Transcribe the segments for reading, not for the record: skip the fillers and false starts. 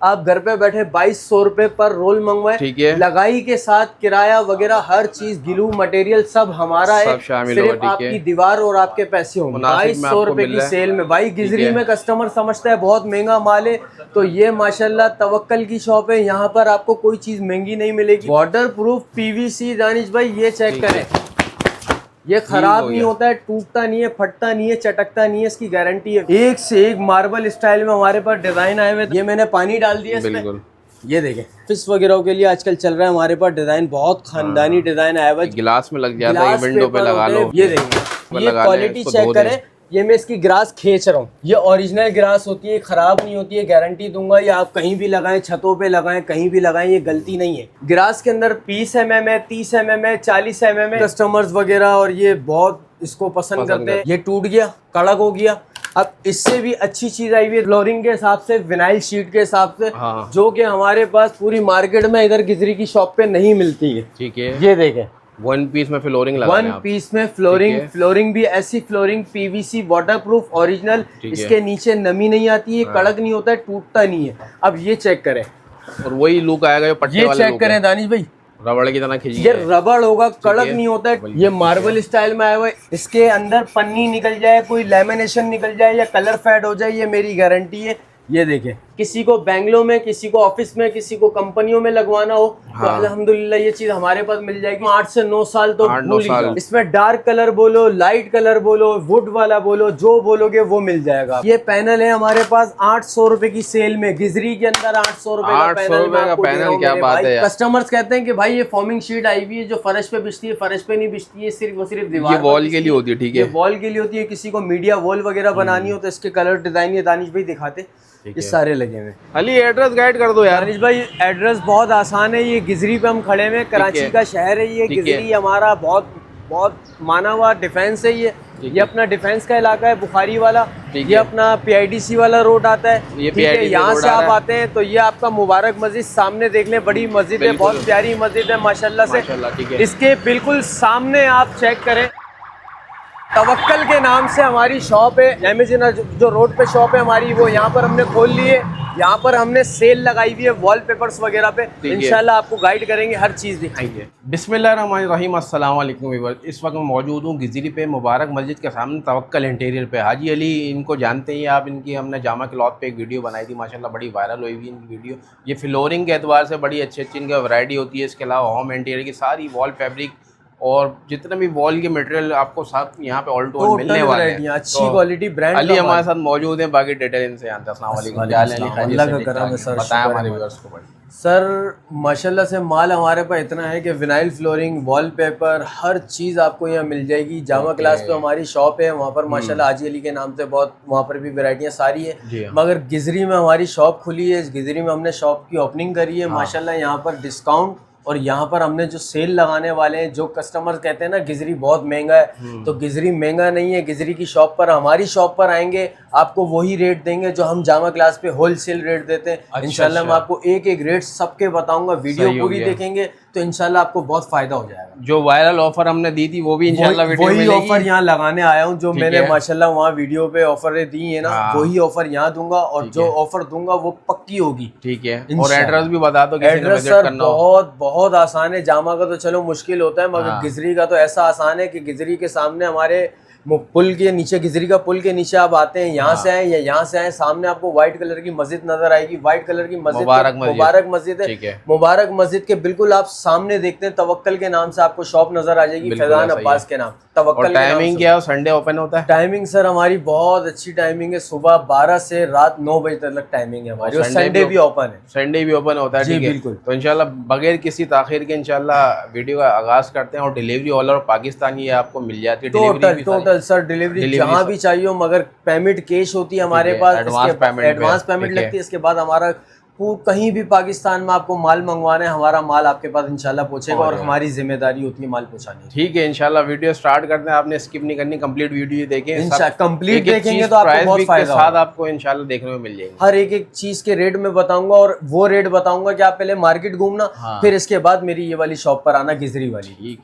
आप घर पे बैठे 2200 रुपए पर रोल मंगवाए, ठीक है, लगाई के साथ किराया वगैरह हर चीज, ग्लू मटेरियल सब हमारा है, सिर्फ आपकी दीवार और आपके पैसे होंगे। 2200 रुपए की सेल में भाई, गिजरी में कस्टमर समझता है बहुत महंगा माल है, तो ये माशाल्लाह तवक्कल की शॉप है। यहाँ पर आपको कोई चीज महंगी नहीं मिलेगी। वाटर प्रूफ पीवीसी दानिश भाई, ये चेक करें, ये खराब नहीं होता है, टूटता नहीं है, फटता नहीं है, चटकता नहीं है, इसकी गारंटी है। एक से एक मार्बल स्टाइल में हमारे पास डिजाइन आए हुए। ये मैंने पानी डाल दिया इसमें, ये देखें फिश वगैरह के लिए आजकल चल रहा है हमारे पास डिजाइन, बहुत खानदानी डिजाइन आया हुआ, गिलास में लग जाता है, विंडो पे लगा लो। ये देखें, ये क्वालिटी चेक करें, ये मैं इसकी ग्रास खींच रहा हूँ, ये ओरिजिनल ग्रास होती है, खराब नहीं होती है, गारंटी दूंगा। ये आप कहीं भी लगाएं, छतों पे लगाएं, कहीं भी लगाएं, ये गलती नहीं है। ग्रास के अंदर 20 mm है, 30 mm है, 40 mm है। कस्टमर्स वगैरह और ये बहुत इसको पसंद करते हैं। ये टूट गया, कड़क हो गया। अब इससे भी अच्छी चीज आई हुई है फ्लोरिंग के हिसाब से, विनाइल शीट के हिसाब से, जो कि हमारे पास पूरी मार्केट में इधर गिजरी की शॉप पे नहीं मिलती है। ठीक है, ये देखें, वन पीस में फ्लोरिंग लगा, वन पीस में फ्लोरिंग भी ऐसी फ्लोरिंग पीवीसी वाटरप्रूफ ओरिजिनल, इसके नीचे नमी नहीं आती है, कड़क नहीं होता है, टूटता नहीं है। अब ये चेक करें, और वही लुक आएगा जो पट्टे वाले, ये चेक करें दानिश भाई, रबड़ की तरह खींची, ये रबड़ होगा, कड़क नहीं होता है। ये मार्बल स्टाइल में आया हुआ है, इसके अंदर पन्नी निकल जाए, कोई लैमिनेशन निकल जाए या कलर फेड हो जाए, ये मेरी गारंटी है। ये देखें, किसी को बैंगलोर में, किसी को ऑफिस में, किसी को कंपनियों में लगवाना हो तो अल्हम्दुलिल्लाह ये चीज हमारे पास मिल जाएगी। 8 से 9 साल तो भूल ही जाओ। इसमें डार्क कलर बोलो, लाइट कलर बोलो, वुड वाला बोलो, जो बोलोगे वो मिल जाएगा। ये पैनल है हमारे पास 800 रुपए की सेल में, गिजरी के अंदर 800 रुपए का पैनल। क्या बात है, कस्टमर्स कहते हैं कि भाई ये फॉर्मिंग शीट आई हुई है जो फर्श पे बिछती है, फर्श पे नहीं बिछती है, सिर्फ दीवार वॉल के लिए होती है। ठीक है, वॉल के लिए होती है। किसी को मीडिया वॉल वगैरह बनानी हो तो इसके कलर डिजाइन ये दानिश भाई दिखाते, ये सारे लगे हुए। अली एड्रेस गाइड कर दो यार। दानिश भाई एड्रेस बहुत आसान है, ये गिजरी पे हम खड़े हैं, कराची का शहर है ये। गिजरी हमारा बहुत माना हुआ डिफेंस है ये अपना डिफेंस का इलाका है, बुखारी वाला। ये अपना PIDC वाला रोड आता है, ठीक है। यहाँ से आप आते हैं तो ये आपका मुबारक मस्जिद सामने देख लें, बड़ी मस्जिद है, बहुत प्यारी मस्जिद है माशाल्लाह से। इसके बिल्कुल सामने आप चेक करें, तवक्कल के नाम से हमारी शॉप है। अमेज़न जो रोड पे शॉप है हमारी, वो यहाँ पर हमने खोल ली है। यहाँ पर हमने सेल लगाई हुई है वॉलपेपर्स वगैरह पे, इंशाल्लाह आपको गाइड करेंगे, हर चीज़ दिखाएंगे। बिस्मिल्लाहिर्रहमानिर्रहीम, अस्सलाम वालेकुम व्यूअर्स। इस वक्त मैं मौजूद हूँ गिजरी पे, मुबारक मस्जिद के सामने, तवक्कल इंटीरियर पे। हाजी अली, इनको जानते ही आप, इनकी हमने जामा क्लॉथ पे एक वीडियो बनाई थी, माशाल्लाह बड़ी वायरल हुई हुई इनकी वीडियो। ये फ्लोरिंग के एतबार से बड़ी अच्छी इनका वैरायटी होती है। इसके अलावा होम इंटीरियर की सारी वॉल फैब्रिक और जितने भी वॉल के मटेरियल आपको साथ यहाँ पे ऑल टू ऑल मिलने वाले हैं, अच्छी क्वालिटी ब्रांड। अली हमारे साथ मौजूद हैं, बाकी डिटेल इनसे जानते हैं। अस्सलाम वालेकुम, अल्लाह का करम है सर, बताएं हमारे व्यूअर्स को। सर माशाल्लाह से माल हमारे पास इतना है कि विनाइल फ्लोरिंग, वॉलपेपर, हर चीज़ आपको यहाँ मिल जाएगी। जामा क्लास पे हमारी शॉप है, वहाँ पर माशाल्लाह हाजी अली के नाम से बहुत, वहाँ पर भी वैरायटियाँ सारी है। मगर गिजरी में हमारी शॉप खुली है, गिजरी में हमने शॉप की ओपनिंग करी है माशाल्लाह। यहाँ पर डिस्काउंट और यहाँ पर हमने जो सेल लगाने वाले हैं, जो कस्टमर कहते हैं ना गिजरी बहुत महंगा है, तो गिजरी महंगा नहीं है। गिजरी की शॉप पर, हमारी शॉप पर आएंगे, आपको वही रेट देंगे जो हम जामा क्लास पे होलसेल रेट देते हैं। इंशाल्लाह मैं आपको एक एक रेट सबके बताऊंगा, वीडियो पूरी देखेंगे तो इंशाल्लाह आपको बहुत फायदा हो जाएगा। जो वायरल ऑफर हमने दी थी वो भी इंशाल्लाह वही ऑफर यहाँ लगाने आया हूँ, जो मैंने माशाल्लाह वहाँ वीडियो पे ऑफर दी है ना, वही ऑफर यहाँ दूंगा, और जो ऑफर दूंगा वो पक्की होगी। ठीक है, और एड्रेस भी बता दो। एड्रेस सर बहुत आसान है। जामा का तो चलो मुश्किल होता है, मगर गिजरी का तो ऐसा आसान है कि गिजरी के सामने हमारे पुल के नीचे, गिजरी का पुल के नीचे आप आते हैं, यहाँ से आए या यहाँ से आए, सामने आपको व्हाइट कलर की मस्जिद नजर आएगी। व्हाइट कलर की मस्जिद मुबारक मस्जिद है। मुबारक मस्जिद के बिल्कुल आप सामने देखते हैं, तवक्कल के नाम से आपको शॉप नजर आ जाएगी, फैजान अब्बास के नाम। तवक्कल टाइमिंग क्या है? संडे ओपन होता है? टाइमिंग सर हमारी बहुत अच्छी टाइमिंग है, सुबह 12 से रात 9 बजे तक टाइमिंग है हमारी, और संडे भी ओपन है। संडे भी ओपन होता है, जी बिल्कुल। तो इंशाल्लाह बगैर किसी ताखिर के इंशाल्लाह वीडियो का आगाज करते हैं। और डिलीवरी ऑल ओवर पाकिस्तान ये आपको मिल जाती है, टोटल सर डिलीवरी जहाँ भी चाहिए हो, मगर पेमेंट कैश होती है हमारे पास, एडवांस पेमेंट लगती है। इसके बाद हमारा कहीं भी पाकिस्तान में आपको माल मंगवाना है, हमारा माल आपके पास इंशाल्लाह पहुंचेगा, और हमारी जिम्मेदारी होती है माल पहुंचानी। ठीक है, इंशाल्लाह वीडियो स्टार्ट करते हैं। आपने स्किप नहीं करनी, कंप्लीट वीडियो देखें, कंप्लीट देखेंगे तो आपको बहुत फायदा होगा। साथ आपको इंशाल्लाह देखने में मिल जाएगी। हर एक चीज के रेट में बताऊंगा, और वो रेट बताऊंगा कि आप पहले मार्केट घूमना, फिर इसके बाद मेरी ये वाली शॉप पर आना, गिजरी वाली।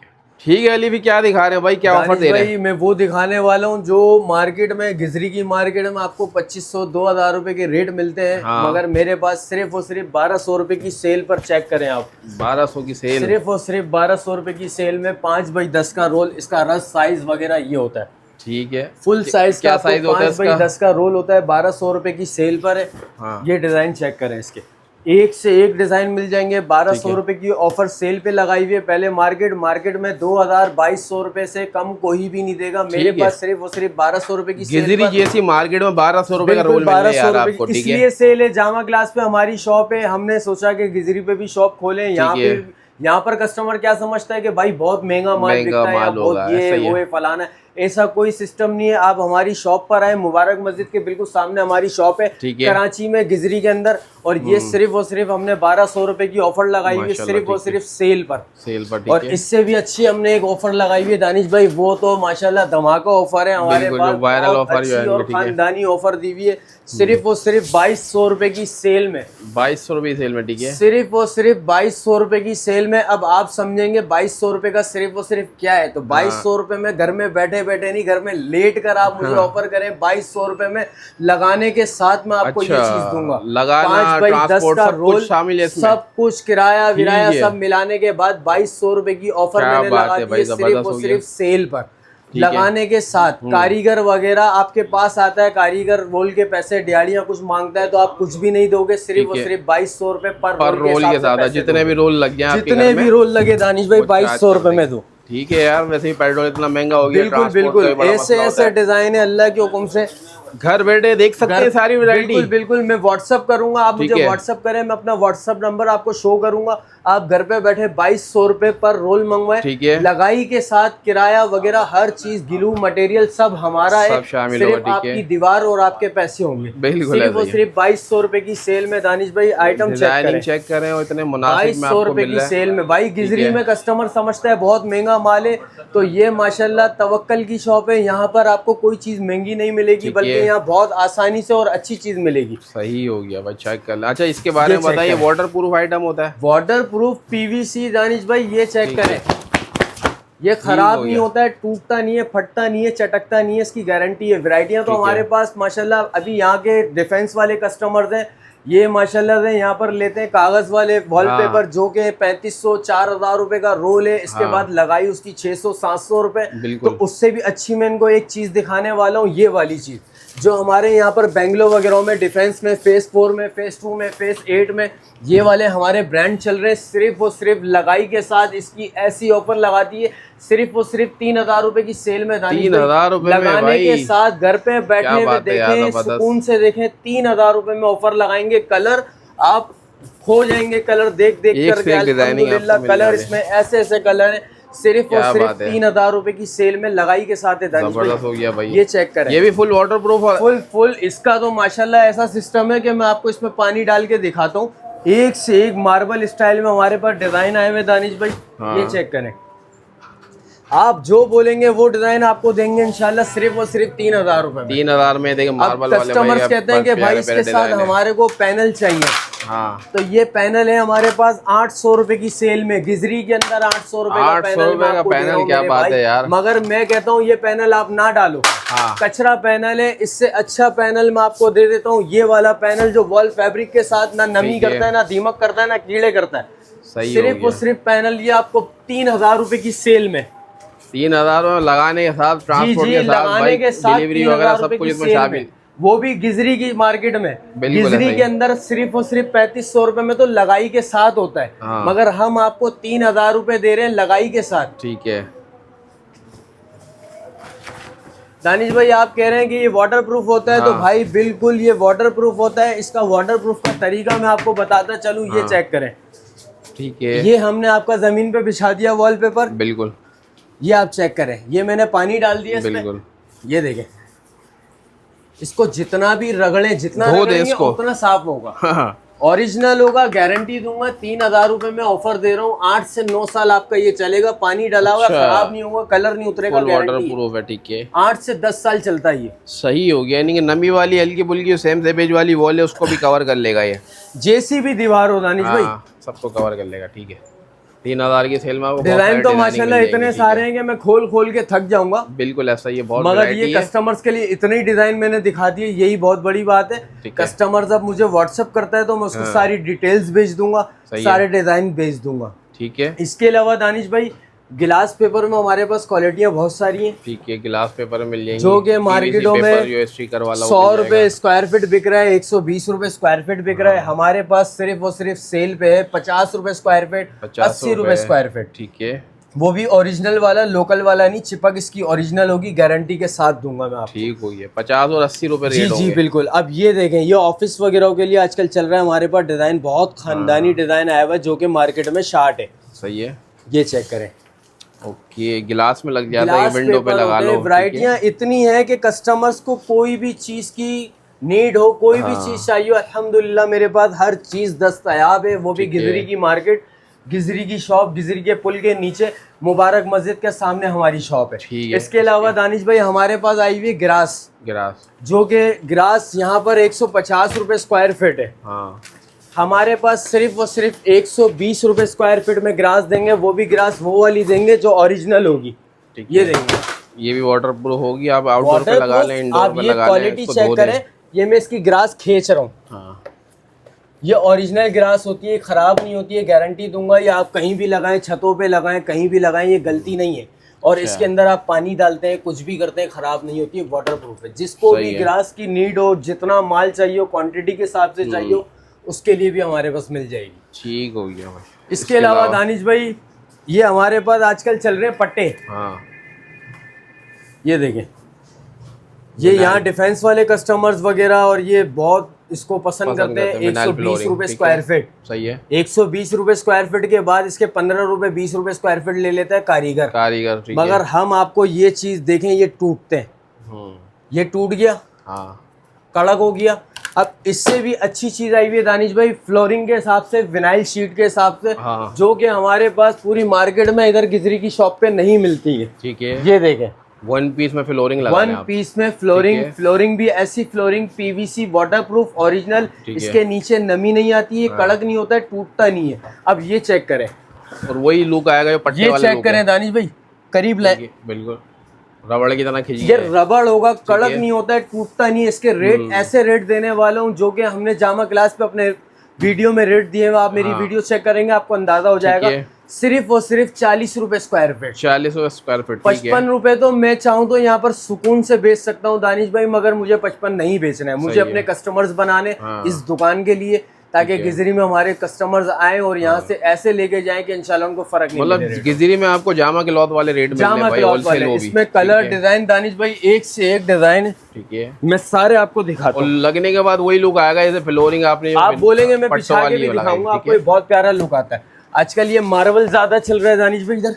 ठीक है अली, भी क्या दिखा रहे हैं भाई, क्या ऑफर दे रहे हैं? भाई मैं वो दिखाने वाला हूँ जो मार्केट में, गिजरी की मार्केट में आपको 2500-2000 रुपए के रेट मिलते हैं। हाँ। मगर मेरे पास सिर्फ और सिर्फ 1200 रुपए की सेल पर चेक करें आप। 1200 की सेल, सिर्फ और सिर्फ 1200 रुपए की सेल में 5x10 का रोल, इसका रस साइज वगैरह ये होता है। ठीक है, फुल साइज क्या का साइज होता है इसका? 5x10 का रोल होता है, 1200 रुपए की सेल पर है। हाँ। ये डिजाइन चेक करें, इसके एक से एक डिजाइन मिल जाएंगे। 1200 रुपए की ऑफर सेल पे लगाई हुई है। पहले मार्केट में 2000-2200 रुपए से कम कोई भी नहीं देगा। मेरे पास सिर्फ और सिर्फ 1200 रुपए की सेल गिजरी जैसी मार्केट में 1200 रुपए का रोल मिल रहा है यार आपको। ठीक है, इसलिए सेल है। जामा क्लास पे हमारी शॉप है, हमने सोचा कि गिजरी पे भी शॉप खोलें। यहाँ पर कस्टमर क्या समझता है कि भाई बहुत महंगा माल बिकता है या बहुत ये वो है फलाना है। ऐसा कोई सिस्टम नहीं है। आप हमारी शॉप पर आए, मुबारक मस्जिद के बिल्कुल सामने हमारी शॉप है कराची में, गिजरी के अंदर। और ये सिर्फ और सिर्फ हमने 1200 रुपए की ऑफर लगाई हुई है, सिर्फ और सिर्फ सेल पर। और इससे भी अच्छी हमने एक ऑफर लगाई हुई है दानिश भाई, वो तो माशाल्लाह धमाका ऑफर है हमारे पास, वायरल ऑफर और खानदानी ऑफर दी हुई है। सिर्फ और सिर्फ 2200 रुपए की सेल में, 2200 रुपए सेल में। ठीक है, सिर्फ और सिर्फ 2200 रुपए की सेल में। अब आप समझेंगे 2200 रुपए का सिर्फ और सिर्फ क्या है। तो 2200 रुपए में घर में बैठे बैठे नहीं, घर में लेट कर आप मुझे ऑफर करें 2200 रुपए में, लगाने के साथ मैं आपको ये चीज दूंगा, लगाना, ट्रांसपोर्ट सब कुछ शामिल है इसमें, सब कुछ किराया विराया सब मिलाने के बाद 2200 रुपए की ऑफर मैंने लगा दी है सिर्फ और सिर्फ सेल पर, लगाने के साथ। कारीगर वगैरह आपके पास आता है, कारीगर रोल के पैसे दिहाड़ियाँ कुछ मांगता है तो आप कुछ भी नहीं दोगे, सिर्फ और सिर्फ 2200 रुपए पर रोल के साथ। जितने भी रोल लग गए, जितने भी रोल लगे दानिश भाई 2200 रुपए में दो। ठीक है यार, वैसे ही पेट्रोल इतना महंगा हो गया। बिल्कुल बिल्कुल, ऐसे डिजाइन है अल्लाह के हुक्म से, घर बैठे देख सकते हैं सारी वैरायटी। बिल्कुल बिल्कुल, मैं व्हाट्सअप करूंगा, आप मुझे व्हाट्सअप करें, मैं अपना व्हाट्सअप नंबर आपको शो करूंगा। आप घर पे बैठे 2200 रुपए पर रोल मंगवाएं। ठीक है, लगाई के साथ किराया वगैरह हर चीज, ग्लू मटेरियल सब हमारा है, सब शामिल सिर्फ आपकी दीवार और आपके पैसे होंगे। सिर्फ और सिर्फ 2200 रुपए की सेल में दानिश भाई आइटम चेक करें और इतने मुनासिब में 2200 रुपए की सेल में। भाई गिजरी में कस्टमर समझता है बहुत महंगा माल है, तो ये माशाल्लाह तवक्कल की शॉप है। यहाँ पर आपको कोई चीज महंगी नहीं मिलेगी, बल्कि यहाँ बहुत आसानी से और अच्छी चीज मिलेगी। सही हो गया भाई, चेक कर। अच्छा, इसके बारे में बताइए, वाटर प्रूफ आइटम होता है? वाटर प्रूफ पीवीसी दानिश भाई, ये चेक करें, ये खराब नहीं होता है, टूटता नहीं है, फटता नहीं है, चटकता नहीं है, इसकी गारंटी है। वैरायटियां तो हमारे पास माशाल्लाह, अभी यहाँ के डिफेंस वाले कस्टमर्स हैं, ये माशाल्लाह से यहाँ पर लेते हैं कागज वाले वॉलपेपर, जो कि 3500-4000 रुपए का रोल है। इसके बाद लगाई उसकी 600-700 रुपए। तो उससे भी अच्छी मैं इनको एक चीज दिखाने वाला हूँ, ये वाली चीज जो हमारे यहाँ पर बेंगलोर वगैरह में, डिफेंस में, फेज 4 में, फेज 2 में, फेज 8 में, ये वाले हमारे ब्रांड चल रहे हैं। सिर्फ और सिर्फ लगाई के साथ इसकी ऐसी ऑफर लगाती है, सिर्फ और सिर्फ 3000 रुपए की सेल में। 3000 रुपए लगाने के साथ घर पे बैठने में देखें, सुकून से देखें, 3000 रुपए में ऑफर लगाएंगे। कलर आप खो जाएंगे, कलर देख कर। अल्हम्दुलिल्लाह कलर इसमें ऐसे कलर है, सिर्फ और सिर्फ 3000 रुपए की सेल में लगाई के साथ है। जबरदस्त हो गया भाई, ये चेक करें, ये भी फुल वाटर प्रूफ है। फुल इसका तो माशाल्लाह ऐसा सिस्टम है कि मैं आपको इसमें पानी डाल के दिखाता हूँ। एक से एक मार्बल स्टाइल में हमारे पास डिजाइन आए हुए दानिश भाई। ये चेक करें, आप जो बोलेंगे वो डिजाइन आपको देंगे इंशाल्लाह, सिर्फ और सिर्फ 3000 रुपए में। 3000 में देखिए मार्बल वाले कस्टमर्स कहते हैं कि भाई इसके साथ हमारे को पैनल चाहिए। हाँ, तो ये पैनल है हमारे पास 800 रुपए की सेल में, गिजरी के अंदर 800 रुपए का पैनल। क्या बात है यार, मगर मैं कहता हूँ ये पैनल आप ना डालो। हाँ, कचरा पैनल है, इससे अच्छा पैनल मैं आपको दे देता हूँ। ये वाला पैनल जो वॉल फैब्रिक के साथ ना नमी करता है, ना दीमक करता है, ना कीड़े करता है। सिर्फ और सिर्फ पैनल ये आपको 3000 रुपए की सेल में, 3000 में लगाने के साथ, ट्रांसपोर्ट के साथ, डिलीवरी वगैरह सब कुछ इसमें शामिल, वो भी गिजरी की मार्केट में। गिजरी के अंदर सिर्फ और सिर्फ 3500 रुपए में तो लगाई के साथ होता है। हाँ, मगर हम आपको 3000 रुपए दे रहे हैं लगाई के साथ। ठीक है दानिश भाई, आप कह रहे हैं कि ये वाटर प्रूफ होता है। हाँ, तो भाई बिल्कुल ये वाटर प्रूफ होता है। इसका वाटर प्रूफ का तरीका मैं आपको बताता चलूं। हाँ, ये चेक करें, ठीक है, ये हमने आपका जमीन पे बिछा दिया वॉलपेपर। बिल्कुल, ये आप चेक करें, ये मैंने पानी डाल दिया इसमें। ये देखें, इसको जितना भी रगड़े, जितना रगड़ेंगे उतना साफ होगा। हाँ, ओरिजिनल होगा, गारंटी दूंगा। 3000 रुपए में ऑफर दे रहा हूँ, 8 से 9 साल आपका ये चलेगा, पानी डाला हुआ, खराब नहीं होगा, कलर नहीं उतरेगा, वाटर प्रूफ है। ठीक है, 8 से 10 साल चलता है ये। सही हो गया, यानी कि नमी वाली हल्की बुल्की सेम सेपेज वाली वॉल है, उसको भी कवर कर लेगा ये। जैसी भी दीवार हो दानिश भाई, सबको कवर कर लेगा। ठीक है, 3000 की सेल में आपको डिजाइन तो माशाल्लाह इतने सारे हैं कि मैं खोल खोल के थक जाऊंगा। बिल्कुल ऐसा ही है, बहुत मगर ये कस्टमर्स के लिए इतने ही डिजाइन मैंने दिखा दिए, यही बहुत बड़ी बात है। कस्टमर जब मुझे व्हाट्सअप करता है तो मैं उसको सारी डिटेल्स भेज दूंगा, सारे डिजाइन भेज दूंगा। ठीक है। इसके अलावा दानिश भाई गिलास पेपर में हमारे पास क्वालिटियां बहुत सारी हैं। ठीक है, गिलास पेपर में मिल जाएंगी, जो कि मार्केटों में 100 रुपए स्क्वायर फीट बिक रहा है, 120 रुपए स्क्वायर फीट बिक रहा है। हमारे पास सिर्फ और सिर्फ सेल पे है 50 रुपए स्क्वायर फीट, 80 रुपए स्क्वायर फीट। ठीक है, वो भी ओरिजिनल वाला, लोकल वाला नहीं, चिपक इसकी ओरिजिनल होगी, गारंटी के साथ दूंगा मैं आपको। ठीक हो गया, 50 और 80 रुपए रेट जी बिल्कुल। अब ये देखें, ये ऑफिस वगैरह के लिए आजकल चल रहा है हमारे पास डिजाइन, बहुत खानदानी डिजाइन आया हुआ है जो कि मार्केट में शार्ट है। सही है, ये चेक करें। ओके, गिलास में लग जाता है, विंडो पे लगा लो। वैरायटियां इतनी है कि कस्टमर्स को कोई भी चीज की नीड हो, कोई भी चीज चाहिए, अल्हम्दुलिल्लाह मेरे पास हर चीज दस्तयाब है। वो भी गिजरी की मार्केट, गिजरी की शॉप, गिजरी के पुल के नीचे मुबारक मस्जिद के सामने हमारी शॉप है। इसके अलावा दानिश भाई हमारे पास आई हुई ग्रास, जो कि ग्रास यहाँ पर 150 रुपए स्क्वायर फीट है। हमारे पास सिर्फ और सिर्फ 120 रुपए स्क्वायर फीट में ग्रास देंगे, वो भी ग्रास वो वाली देंगे जो ओरिजिनल होगी। ये देंगे, ये भी वाटर प्रूफ होगी, आप आउटडोर पे लगा लें, इंडोर पे लगा लें। क्वालिटी चेक करें, ये मैं इसकी ग्रास खींच रहा हूँ, ये ओरिजिनल ग्रास होती है, खराब नहीं होती है, गारंटी दूंगा। ये आप कहीं भी लगाएं, छतों पे लगाएं, कहीं भी लगाएं, ये गलती नहीं है। और इसके अंदर आप पानी डालते हैं, कुछ भी करते हैं, खराब नहीं होती है, वाटर प्रूफ है। जिसको भी ग्रास की नीड हो, जितना माल चाहिए हो, क्वांटिटी के हिसाब से चाहिए हो, उसके लिए भी हमारे पास मिल जाएगी। ठीक हो गया भाई। इसके अलावा दानिश भाई ये हमारे पास आजकल चल रहे हैं पट्टे। ये देखें, ये यहाँ डिफेंस वाले कस्टमर्स वगैरह और ये बहुत इसको पसंद करते हैं। 120 रुपए स्क्वायर फीट। सही है, 120 रुपए स्क्वायर फीट के बाद इसके 15 रुपए 20 रुपए स्क्वायर फीट ले लेता है कारीगर। मगर हम आपको ये चीज देखें, ये टूटते हैं, ये टूट गया, कड़क हो गया। अब इससे भी अच्छी चीज आई हुई है दानिश भाई, फ्लोरिंग के हिसाब से, विनाइल शीट के हिसाब से, जो कि हमारे पास पूरी मार्केट में इधर गिजरी की शॉप पे नहीं मिलती है। ठीक है, ये देखें, वन पीस में फ्लोरिंग लगा वन पीस में फ्लोरिंग भी ऐसी फ्लोरिंग पीवीसी वाटरप्रूफ ओरिजिनल, इसके नीचे नमी नहीं आती है, कड़क नहीं होता है, टूटता नहीं है। अब ये चेक करें, और वही लुक आएगा जो पट्टे वाला। ये चेक करें दानिश भाई, करीब लाए, बिल्कुल रबड़ की तरह खींच, ये रबड़ होगा, कड़क नहीं होता है, टूटता नहीं है। इसके रेट ऐसे रेट देने वाला हूँ जो कि हमने जामा क्लास पे अपने वीडियो में रेट दिए हुए। आप मेरी वीडियो चेक करेंगे, आपको अंदाजा हो जाएगा। सिर्फ और सिर्फ 40 रुपए स्क्वायर फीट, 40 रुपए स्क्वायर फीट। 55 रुपए तो मैं चाहूँ तो यहाँ पर सुकून से बेच सकता हूँ दानिश भाई, मगर मुझे 55 नहीं बेचना है। मुझे अपने कस्टमर्स बनाने इस दुकान के लिए, ताकि गिजरी में हमारे कस्टमर्स आए और यहाँ से ऐसे लेके जाएं कि इंशाल्लाह उनको फर्क नहीं मतलब गिजरी में आपको जामा क्लॉथ वाले रेट मिल रहे हैं भाई, इसमें कलर डिजाइन दानिश भाई एक से एक डिजाइन है। ठीक है, मैं सारे आपको दिखाता हूँ। लगने के बाद वही लुक आएगा, जैसे फ्लोरिंग आपने, आप बोलेंगे मैं पिछा के भी दिखाऊंगा आपको, बहुत प्यारा लुक आता है। आजकल ये मार्बल ज्यादा चल रहा है दानिश भाई इधर।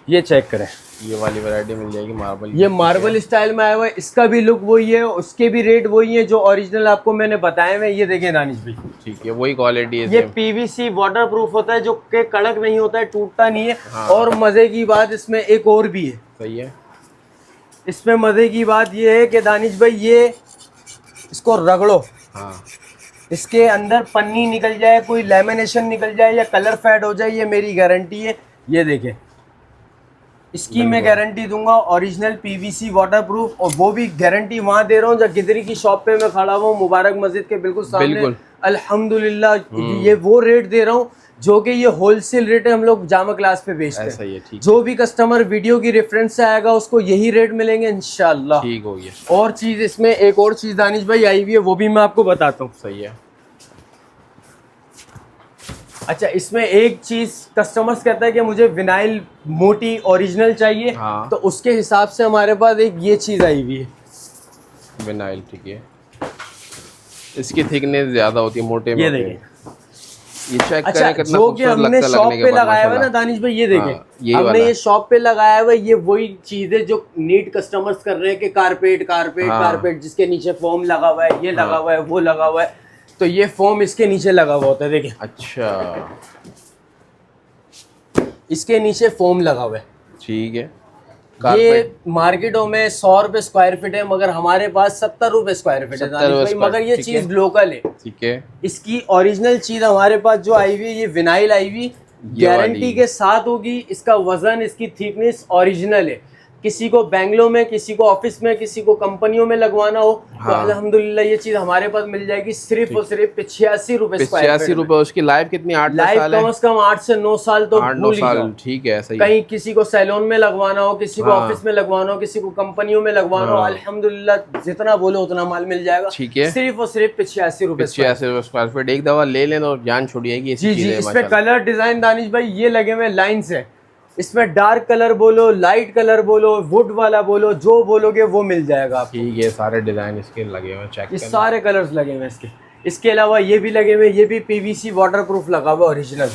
ये चेक करें, ये वाली वैरायटी मिल जाएगी मार्बल, ये मार्बल स्टाइल में आया हुआ है। इसका भी लुक वही है, उसके भी रेट वही है जो ओरिजिनल आपको मैंने बताए हुए। ये देखें दानिश भाई, ठीक है, वही क्वालिटी है। ये पीवीसी वाटरप्रूफ होता है, जो के कड़क नहीं होता है, टूटता नहीं है। और मजे की बात इसमें एक और भी है। सही है, इसमें मजे की बात ये है कि दानिश भाई ये इसको रगड़ो, इसके अंदर पन्नी निकल जाए, कोई लेमिनेशन निकल जाए या कलर फेड हो जाए, ये मेरी गारंटी है। ये देखें, इसकी मैं गारंटी दूंगा, ओरिजिनल पीवीसी वाटरप्रूफ। और वो भी गारंटी वहां दे रहा हूँ जब गिदरी की शॉप पे मैं खड़ा हुआ हूँ, मुबारक मस्जिद के बिल्कुल सामने। अल्हम्दुलिल्लाह ये वो रेट दे रहा हूँ जो कि ये होलसेल रेट है, हम लोग जामा क्लास पे बेचते हैं। जो भी कस्टमर वीडियो की रेफरेंस से आएगा उसको यही रेट मिलेंगे इंशाल्लाह। ठीक हो गया। और चीज इसमें एक और चीज दानिश भाई आई हुई है, वो भी मैं आपको बताता हूँ। सही है। अच्छा, इसमें एक चीज कस्टमर्स कहता है कि मुझे विनाइल मोटी ओरिजिनल चाहिए, तो उसके हिसाब से हमारे पास एक ये चीज आई हुई है विनाइल। ठीक है, इसकी थिकनेस ज्यादा होती है, मोटे में। ये देखिए, ये चेक अच्छा, करें कितना जो कि हमने शॉप पे लगाया हुआ है ना दानिश भाई, ये देखें, हमने ये शॉप पे लगाया हुआ है। ये वही चीज है जो नीड कस्टमर्स कर रहे हैं कि कारपेट जिसके नीचे फोम लगा हुआ है, ये लगा हुआ है, वो लगा हुआ है, तो ये फोम इसके नीचे लगा हुआ होता है। देखिए, अच्छा, इसके नीचे फोम लगा हुआ है। ठीक है, ये मार्केटों में 100 रुपए स्क्वायर फीट है, मगर हमारे पास 70 रुपए स्क्वायर फीट है भाई, मगर ये चीज लोकल है। ठीक है, इसकी ओरिजिनल चीज हमारे पास जो आई हुई है ये विनाइल आई हुई गारंटी के साथ होगी। इसका वजन, इसकी थिकनेस ओरिजिनल है। किसी को बैंगलोर में, किसी को ऑफिस में, किसी को कंपनियों में लगवाना हो तो अल्हम्दुलिल्लाह ये चीज हमारे पास मिल जाएगी सिर्फ और सिर्फ 85 रुपए स्क्वायर फीट। 85 रुपए। उसकी लाइफ कितनी, 8 साल है? कम से कम 8 से 9 साल तो 8-9 साल, ठीक है, सही। कहीं किसी को सैलून में लगवाना हो, किसी को ऑफिस में लगवाना हो, किसी को कंपनियों में लगवाना हो, अल्हम्दुलिल्लाह जितना बोलो उतना माल मिल जाएगा। ठीक है, सिर्फ और सिर्फ 85 रुपए स्क्वायर फीट। एक दफा ले लें और जान छोड़िएगी। जी जी। इसमें कलर डिजाइन दानिश भाई ये लगे हुए लाइन से, इसमें डार्क कलर बोलो, लाइट कलर बोलो, वुड वाला बोलो, जो बोलोगे वो मिल जाएगा आपको। ठीक है, सारे डिजाइन इसके लगे हुए, चेक ये सारे कलर्स लगे हुए इसके। इसके अलावा ये भी लगे हुए, ये भी पीवीसी वाटरप्रूफ लगा हुआ ओरिजिनल।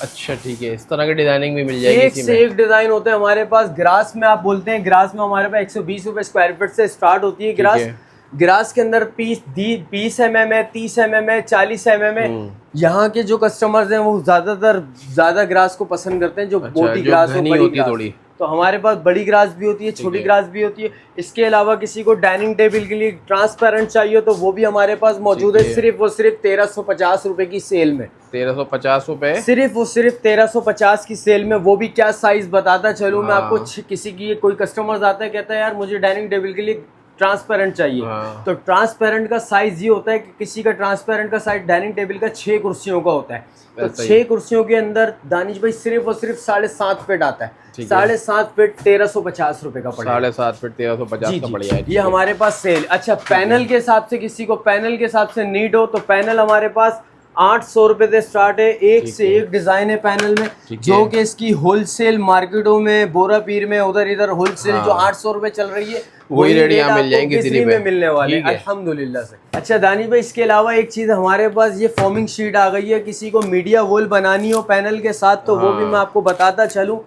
अच्छा, ठीक है, इस तरह की डिजाइनिंग भी मिल जाएगी। एक से एक डिजाइन होते हैं हमारे पास। ग्रास में आप बोलते हैं, ग्रास में हमारे पास 120 रुपए स्क्वायर फीट से स्टार्ट होती है ग्रास। ग्रास के अंदर 20 mm है, 30 mm है, 40 mm है। यहाँ के जो कस्टमर्स हैं वो ज्यादा ग्रास को पसंद करते हैं, जो मोटी ग्रास हो, बड़ी ग्रास थोड़ी। तो हमारे पास बड़ी ग्रास भी होती है, छोटी ग्रास भी होती है। इसके अलावा किसी को डाइनिंग टेबल के लिए ट्रांसपेरेंट चाहिए तो वो भी हमारे पास मौजूद है, सिर्फ और सिर्फ 1350 रुपए की सेल में। 1350 रुपए, सिर्फ और सिर्फ 1350 की सेल में। वो भी क्या साइज बताता चलूँ मैं आपको। किसी की कोई कस्टमर आता है, कहता है यार मुझे डाइनिंग टेबल के लिए ट्रांसपेरेंट चाहिए, तो ट्रांसपेरेंट का साइज ये होता है कि किसी का ट्रांसपेरेंट का साइज डाइनिंग टेबल का 6 कुर्सियों का होता है। तो 6 कुर्सियों के अंदर दानिश भाई सिर्फ और सिर्फ 7.5 फीट आता है। 7.5 फीट 1350 रुपए का पड़ेगा। 7.5 फीट 1350 का पड़ जाएगा। ये हमारे पास सेल। अच्छा, पैनल के हिसाब से किसी को पैनल के हिसाब से नीड हो तो पैनल हमारे पास 800 रुपए से स्टार्ट है। एक से एक डिजाइन है पैनल में, जो कि इसकी होलसेल मार्केटों में, बोरा पीर में, उधर इधर होलसेल जो 800 रुपए चल रही है वही रेट यहाँ मिल जाएंगे दिल्ली में मिलने वाले अल्हम्दुलिल्लाह से। अच्छा दानिश भाई, इसके अलावा एक चीज हमारे पास ये फॉर्मिंग शीट आ गई है। किसी को मीडिया वॉल बनानी हो पैनल के साथ तो वो भी मैं आपको बताता चलूं।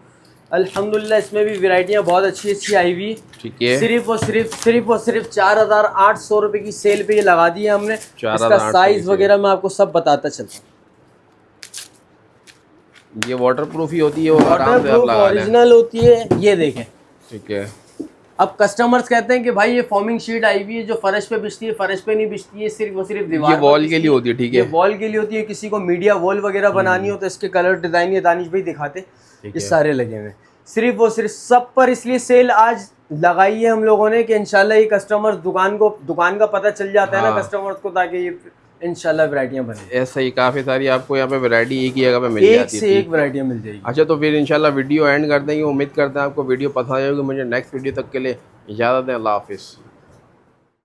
अल्हम्दुलिल्लाह इसमें भी वैरायटियां बहुत अच्छी अच्छी आई हुई। ठीक है, सिर्फ और सिर्फ 4800 रुपए की सेल पे ये लगा दी है हमने। इसका साइज वगैरह मैं आपको सब बताता चलता हूँ। ये वाटरप्रूफ ही होती है, वाटरप्रूफ ओरिजिनल होती है। ये देखें, ठीक है। अब कस्टमर्स कहते हैं कि भाई ये फॉर्मिंग शीट आई हुई है जो फर्श पे बिछती है, फर्श पे नहीं बिछती है, सिर्फ और सिर्फ दीवार, ये वॉल के लिए होती है। ठीक है, ये वॉल के लिए होती है। किसी को मीडिया वॉल वगैरह बनानी हो तो इसके कलर डिजाइन ये दानिश भाई दिखाते, ये सारे लगे हुए सिर्फ और सिर्फ सब पर। इसलिए सेल आज लगाई है हम लोगों ने कि इंशाल्लाह ये कस्टमर्स दुकान का पता चल जाता है ना कस्टमर्स को, ताकि ये इंशाल्लाह वैरायटियां बने। ऐसा ही काफ़ी सारी आपको यहाँ पे वैरायटी एक ही जगह पे मिल जाती है, एक से एक वैरायटियां मिल जाएगी। अच्छा, तो फिर इंशाल्लाह वीडियो एंड कर देंगे। उम्मीद करते हैं आपको वीडियो पसंद आएगी। मुझे नेक्स्ट वीडियो तक के लिए इजाज़त दें। अल्लाह हाफिज़।